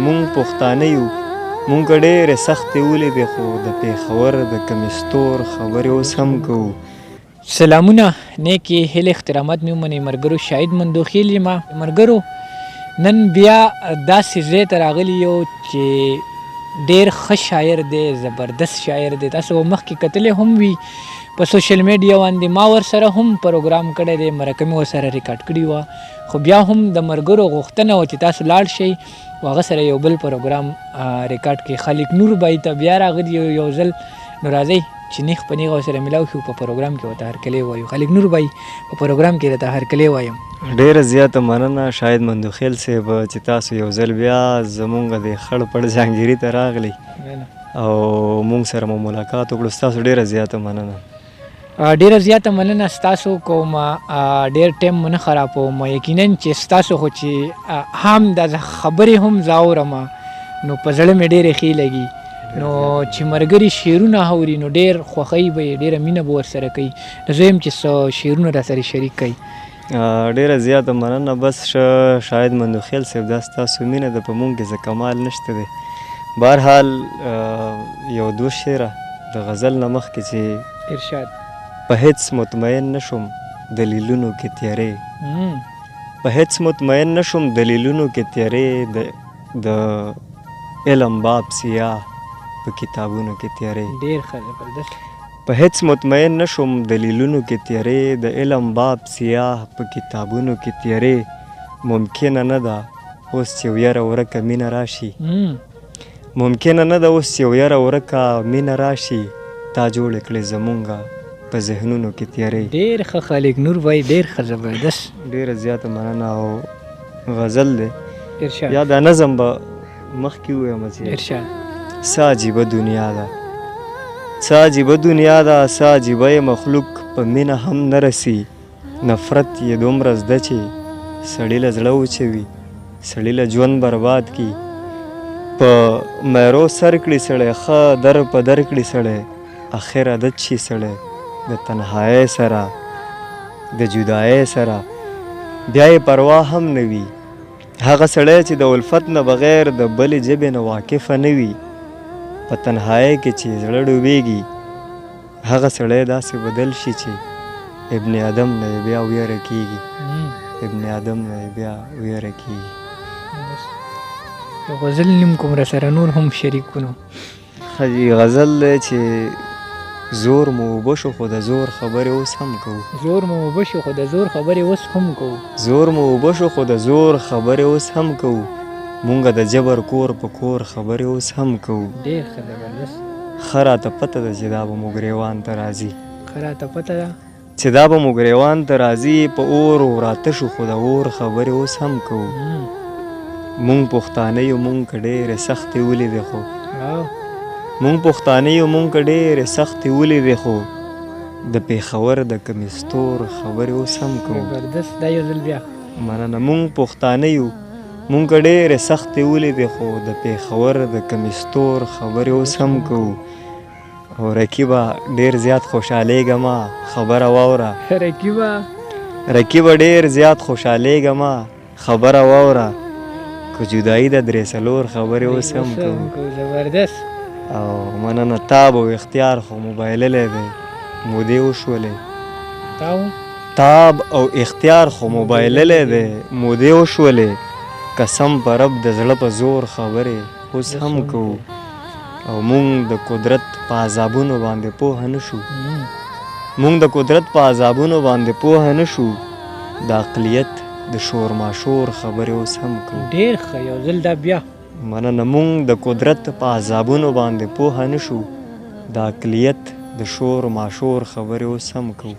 مونږ پښتانه یو، مونږ ډېرې سختې ولیدې خو د پېښور د کمیستور خبرې اوس هم کوو. سلامونه، نیکې هیلې احترامات مې ومنئ ملګرو. شاهد مندوخیل یم. ملګرو نن بیا داسې ځای ته راغلي یو چې ډېر ښه شاعر دی، زبردست شاعر دی. تاسو به مخکې کتلی هم وي په سوشل میډیا باندې. ما ورسره هم پروګرام کړی دی، مرکه مې ورسره ریکارډ کړې وه، خو بیا هم د ملګرو غوښتنه وه چې تاسو لاړ شئ او هغه سره یو بل پروګرام ریکارډ کړي. خالق نور بای ته بیا راغلي یو ځل، نو راځئ چې نیغ په نیغه ورسره میلاو شو، په پروګرام کې ورته هرکلی وایو. خالق نور بای په پروګرام کې درته هرکلی وایم. ډېره زیاته مننه شاهد مندوخیل صاحب چې تاسو یو ځل بیا زمونږ د خړ پړ جهانګیري ته راغلی او مونږ سره مو ملاقات وکړو. ستاسو ډېره زیاته مننه. ډېره زیاته مننه ستاسو کوم. ډېر ټایم مو نه خرابوم. یقینا چې ستاسو خو چې هم د خبرې هم زه اورم نو په زړه مې ډېرې ښې لګي. نو چې ملګري شعرونه اوري نو ډېر خوښوي به یې، ډېره مینه به ورسره کوي. نو زه یم چې څه شعرونه راسره شریک کوي. ډېره زیاته مننه. بس شاهد مندوخیل صاحب دا ستاسو مینه ده، په مونږ کې څه کمال نشته دی. بهرحال یو دوه شعره د غزل نه مخکې چې ارشاد: په هیڅ مطمئن نشم دلیلونو کې تیارې، په هیڅ مطمئن نشم دلیلونو کې تیارې، د علم باب سیاه په کتابونو کې تیارې. ډېر ښه، زبردست. په هیڅ مطمئن نشم دلیلونو کې تیارې، د علم باب سیاه په کتابونو کې تیارې. ممکنه نه ده اوس چې ویره ورکه مینه راشي، ممکنه نه ده اوس چې ویره ورکه مینه راشي، تا جوړې کړې زمونږه په ذهنونو کې تیارې. ډېر ښه خالق نور بای، ډېر ښه، زبردست. ډېره زیاته مننه. او غزل دی ارشاد. یا دا نظم به مخکې ووایم چې ارشاد: څه عجیبه دنیا ده، څه عجیبه دنیا ده، څه عجیبه مخلوق په مینه هم نه رسي. نفرت یې دومره زده چې سړي له زړه وچوي، سړي له ژوند برباد کي. په میرو سر کړي سړی، ښه در په در کړي سړی، اخر عادت شي سړی د تنهایۍ سره، د جدایۍ سره، بیا یې پروا هم نه وي. هغه سړی چې د الفت نه بغیر د بلې ژبې نه واقفه نه وي، په تنهایۍ کې چې زړه ډوبېږي، هغه سړی داسې بدل شي چې ابن آدم نه یې بیا ویره کېږي، ابن آدم نه یې بیا ویره کېږي. غزل نیم کوم راسره نور هم شریک کړو. ښه جي، غزل دی چې زور مو اوبه شو خو د زور خبرې اوس هم کوو. زور مو اوبه شو خو د زور خبرې اوس هم کوو. زور مو اوبه شو خو د زور خبرې اوس هم کوو. مونږ د جبر کور په کور خبرې اوس هم کوو. ډېر ښه، زبردست. ښه راته پته ده چې دا به مو ګریوان ته راځي، ښه راته پته ده چې دا به مو ګریوان ته راځي. په اور وراته شو خو د اور خبرې اوس هم کوو. مونږ پښتانه یو، مونږ ډېرې سختې ولیدې خو مونږ پښتانه یو، مونږ ډېرې سختې ولیدې خو د پېښور د کمیستور خبرې اوس هم کوو. زبردست. دا یو ځل بیا. مننه. مونږ پښتانه یو، مونږ ډېرې سختې ولیدې خو د پېښور د کمیستور خبرې اوس هم کوو. او رقیبه ډېر زیات خوشحالېږم خبره واوره، رقیبه ډېر زیات خوشحالېږم خبره واوره، که جدایي د درې څلور خبرې اوس هم کوو. زبردست. او مننه. تاب او اختیار خو مو بایللی دی، مودې وشولې. تاب او اختیار خو مو بایللی دی، مودې وشولې. قسم په رب د زړه په زور خبرې اوس هم کوو. او مونږ د قدرت په عذابونو باندې پوهه نه شو، مونږ د قدرت په عذابونو باندې پوهه نه شو، د اقلیت د شور ماشور خبرې اوس هم کوو. ډېر ښه، یو ځل دا بیا. مننه. مونږ د قدرت په عذابونو باندې پوهه نه شو، د اقلیت د شور ماشور خبرې اوس هم کوو.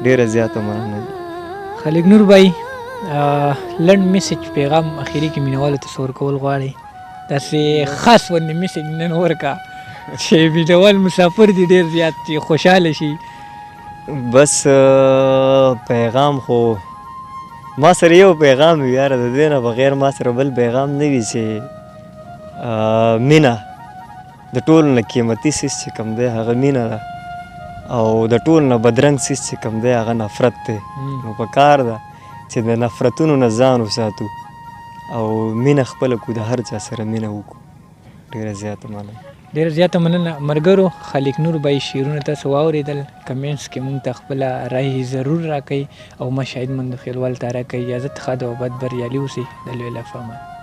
ډېره زیاته مننه. خالق نور بای، لنډ میسج پیغام اخیری کې مینوالو ته څه ورکول غواړئ؟ داسې خاص باندې میسج نن ورکړه چې مینوال مسافر دي ډېر زیات چې خوشحاله شي. بس پیغام خو ما سره یو پیغام وي یاره، د دې نه بغیر ما سره بل پیغام نه وي چې مینه د ټولو نه قیمتي څیز چې کوم دی هغه مینه ده، او د ټولو نه بدرنګ څیز چې کوم دی هغه نفرت دی. نو پکار ده چې د نفرتونو نه ځان وساتو او مینه خپله کړو، د هر چا سره مینه وکړو. ډېره زیاته مننه. ډېره زیاته مننه ملګرو. خلیق نور به یې شعرونه تاسو واورېدل. کمنټس کې مونږ ته خپله رایې ضرور راکوئ او ما شاهد مندوخیل ته راکوئ. اجازت ښه ده او بد بریالي اوسئ. د لوی الله په امان.